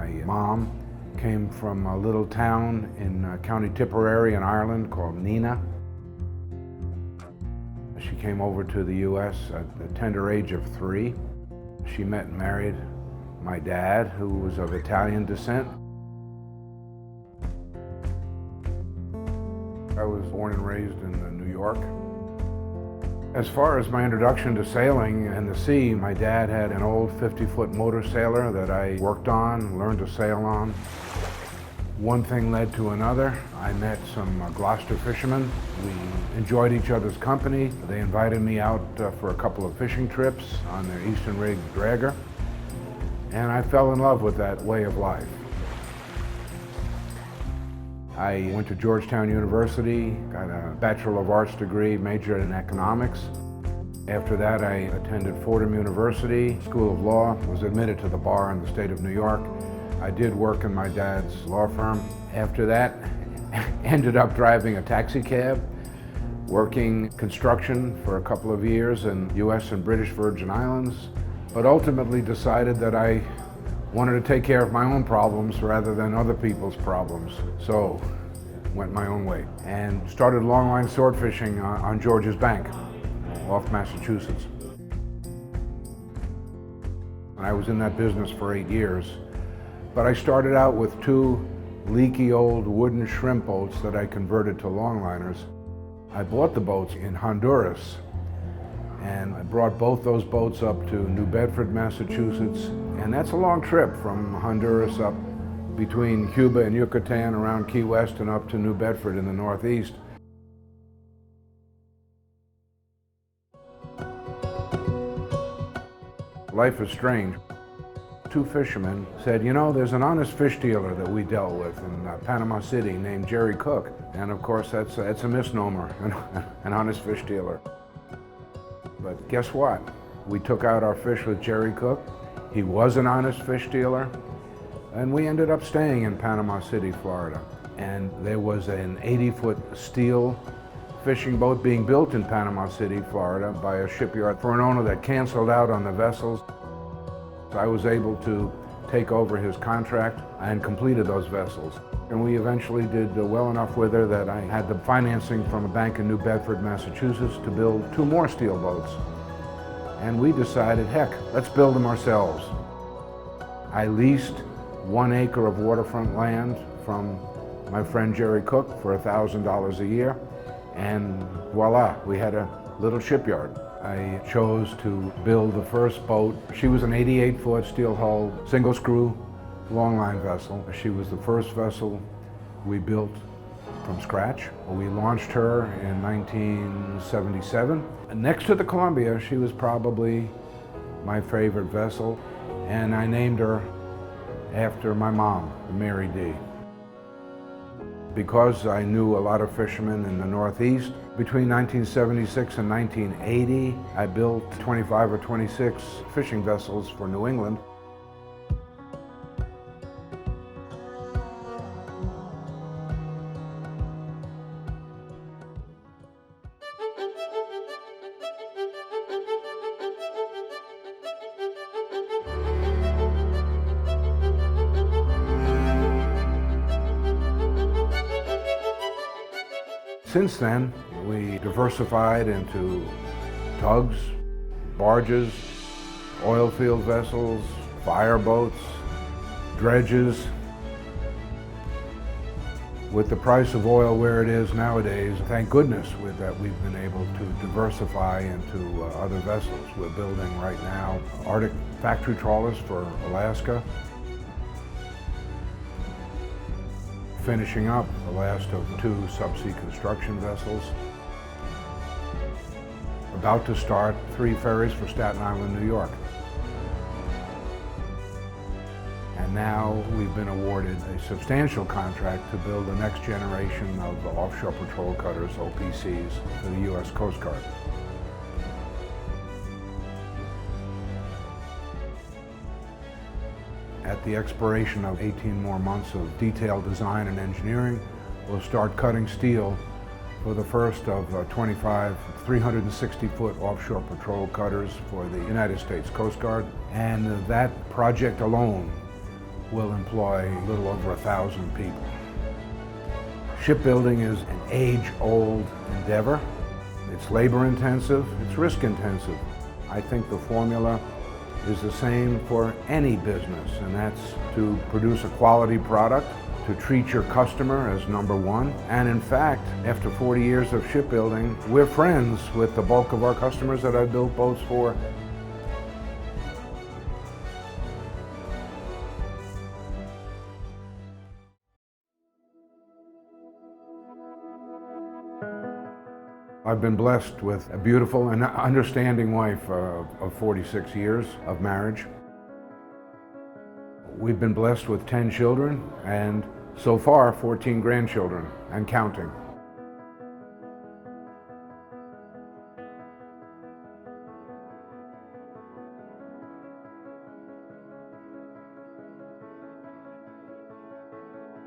My mom came from a little town in County Tipperary in Ireland called Nina. She came over to the U.S. at the tender age of 3. She met and married my dad, who was of Italian descent. I was born and raised in New York. As far as my introduction to sailing and the sea, my dad had an old 50-foot motor sailor that I worked on, learned to sail on. One thing led to another. I met some Gloucester fishermen. We enjoyed each other's company. They invited me out for a couple of fishing trips on their Eastern Rig dragger, and I fell in love with that way of life. I went to Georgetown University, got a Bachelor of Arts degree, majored in economics. After that, I attended Fordham University School of Law, was admitted to the bar in the state of New York. I did work in my dad's law firm. After that, ended up driving a taxi cab, working construction for a couple of years in US and British Virgin Islands, but ultimately decided that I wanted to take care of my own problems rather than other people's problems. So, went my own way and started longline sword fishing on George's Bank off Massachusetts. I was in that business for 8 years, but I started out with 2 leaky old wooden shrimp boats that I converted to longliners. I bought the boats in Honduras, and I brought both those boats up to New Bedford, Massachusetts, and that's a long trip from Honduras up between Cuba and Yucatan, around Key West, and up to New Bedford in the Northeast. Life is strange. 2 fishermen said, you know, there's an honest fish dealer that we dealt with in Panama City named Jerry Cook. And of course, that's a misnomer, an honest fish dealer. But guess what? We took out our fish with Jerry Cook. He was an honest fish dealer. And we ended up staying in Panama City, Florida. And there was an 80-foot steel fishing boat being built in Panama City, Florida by a shipyard for an owner that canceled out on the vessels. I was able to take over his contract and completed those vessels. And we eventually did well enough with her that I had the financing from a bank in New Bedford, Massachusetts to build 2 more steel boats. And we decided, heck, let's build them ourselves. I leased 1 acre of waterfront land from my friend Jerry Cook for $1,000 a year, and voila, we had a little shipyard. I chose to build the first boat. She was an 88-foot steel-hull, single-screw, longline vessel. She was the first vessel we built from scratch. We launched her in 1977. Next to the Columbia, she was probably my favorite vessel, and I named her after my mom, Mary D. Because I knew a lot of fishermen in the Northeast, between 1976 and 1980, I built 25 or 26 fishing vessels for New England. Since then, we diversified into tugs, barges, oil field vessels, fireboats, dredges. With the price of oil where it is nowadays, thank goodness that we've been able to diversify into other vessels. We're building right now Arctic factory trawlers for Alaska. Finishing up the last of 2 subsea construction vessels. About to start 3 ferries for Staten Island, New York. And now we've been awarded a substantial contract to build the next generation of offshore patrol cutters, OPCs, for the U.S. Coast Guard. At the expiration of 18 more months of detailed design and engineering, we'll start cutting steel for the first of 25 360-foot offshore patrol cutters for the United States Coast Guard. And that project alone will employ a little over 1,000 people. Shipbuilding is an age-old endeavor. It's labor-intensive, it's risk-intensive. I think the formula is the same for any business, and that's to produce a quality product, to treat your customer as number one. And in fact, after 40 years of shipbuilding, we're friends with the bulk of our customers that I built boats for. I've been blessed with a beautiful and understanding wife of 46 years of marriage. We've been blessed with 10 children and so far 14 grandchildren and counting.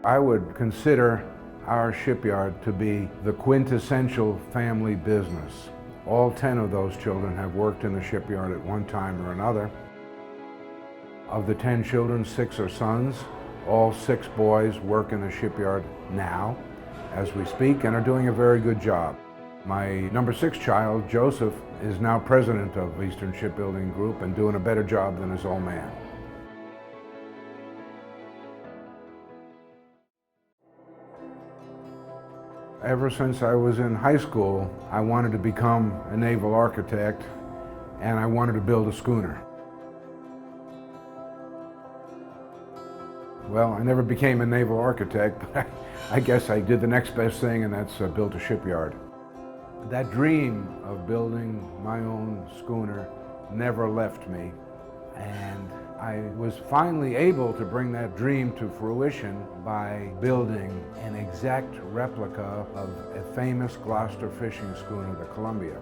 I would consider our shipyard to be the quintessential family business. All 10 of those children have worked in the shipyard at one time or another. Of the 10 children, 6 are sons. All 6 boys work in the shipyard now, as we speak, and are doing a very good job. My number 6 child, Joseph, is now president of Eastern Shipbuilding Group and doing a better job than his old man. Ever since I was in high school, I wanted to become a naval architect, and I wanted to build a schooner. Well, I never became a naval architect, but I guess I did the next best thing, and that's built a shipyard. That dream of building my own schooner never left me, and I was finally able to bring that dream to fruition by building an exact replica of a famous Gloucester fishing schooner, the Columbia.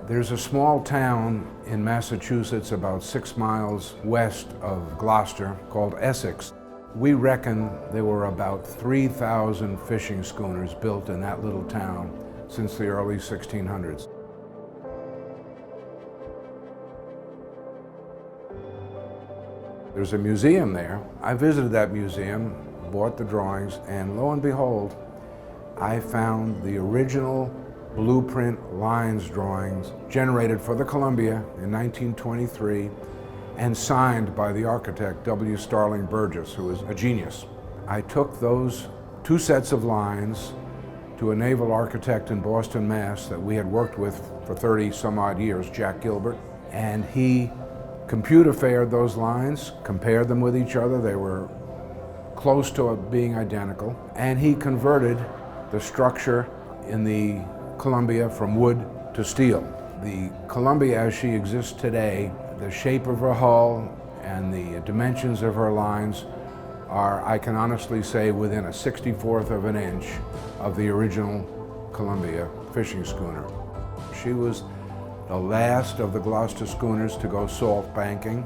There's a small town in Massachusetts about 6 miles west of Gloucester called Essex. We reckon there were about 3,000 fishing schooners built in that little town since the early 1600s. There's a museum there. I visited that museum, bought the drawings, and lo and behold, I found the original blueprint lines drawings generated for the Columbia in 1923 and signed by the architect W. Starling Burgess, who is a genius. I took those 2 sets of lines to a naval architect in Boston, Mass. That we had worked with for 30 some odd years, Jack Gilbert, and he computer-faired those lines, compared them with each other. They were close to being identical, and he converted the structure in the Columbia from wood to steel. The Columbia as she exists today, the shape of her hull and the dimensions of her lines are, I can honestly say, within a 64th of an inch of the original Columbia fishing schooner. She was the last of the Gloucester schooners to go salt banking.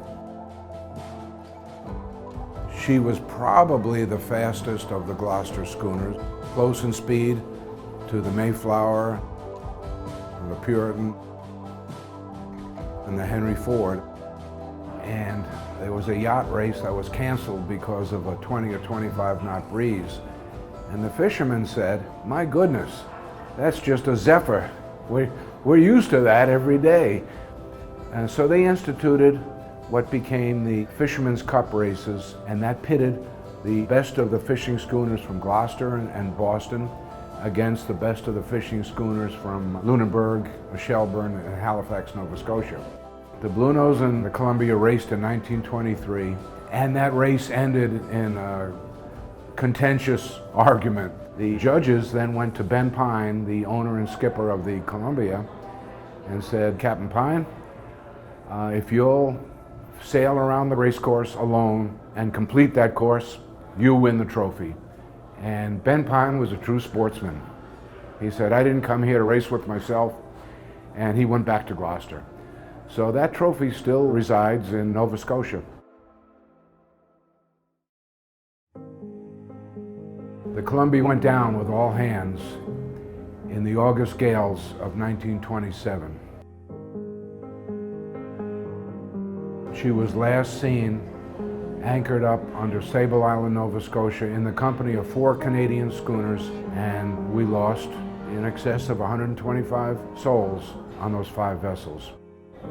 She was probably the fastest of the Gloucester schooners, close in speed to the Mayflower, the Puritan, and the Henry Ford. And there was a yacht race that was canceled because of a 20 or 25 knot breeze. And the fishermen said, "My goodness, that's just a zephyr. We're used to that every day." And so they instituted what became the Fishermen's Cup races, and that pitted the best of the fishing schooners from Gloucester and Boston against the best of the fishing schooners from Lunenburg, Shelburne, and Halifax, Nova Scotia. The Bluenose and the Columbia raced in 1923, and that race ended in a contentious argument. The judges then went to Ben Pine, the owner and skipper of the Columbia, and said, "Captain Pine, if you'll sail around the race course alone and complete that course, you win the trophy." And Ben Pine was a true sportsman. He said, "I didn't come here to race with myself," and he went back to Gloucester. So that trophy still resides in Nova Scotia. The Columbia went down with all hands in the August gales of 1927. She was last seen anchored up under Sable Island, Nova Scotia in the company of 4 Canadian schooners, and we lost in excess of 125 souls on those 5 vessels.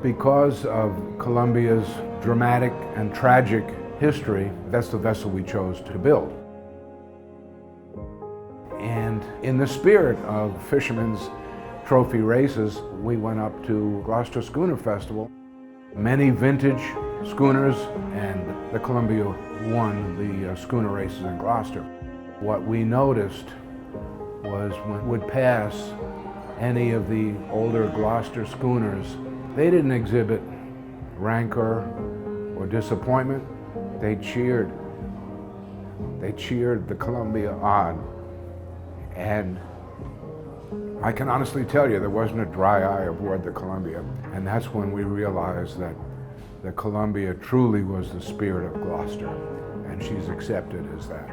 Because of Columbia's dramatic and tragic history, that's the vessel we chose to build. And in the spirit of fishermen's trophy races, we went up to Gloucester Schooner Festival. Many vintage schooners, and the Columbia won the schooner races in Gloucester. What we noticed was when we would pass any of the older Gloucester schooners, they didn't exhibit rancor or disappointment. They cheered. They cheered the Columbia on. And I can honestly tell you, there wasn't a dry eye aboard the Columbia. And that's when we realized that the Columbia truly was the spirit of Gloucester, and she's accepted as that.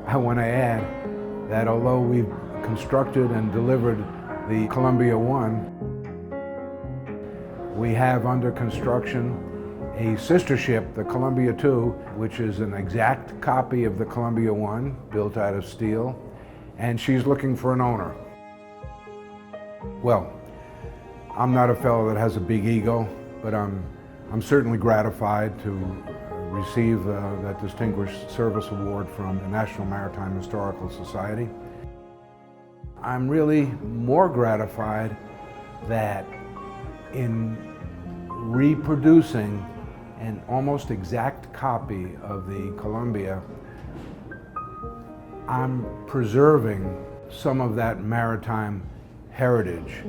I want to add that although we've constructed and delivered the Columbia I, we have under construction a sister ship, the Columbia II, which is an exact copy of the Columbia I, built out of steel, and she's looking for an owner. Well, I'm not a fellow that has a big ego, but I'm certainly gratified to receive that Distinguished Service Award from the National Maritime Historical Society. I'm really more gratified that in reproducing an almost exact copy of the Columbia, I'm preserving some of that maritime heritage.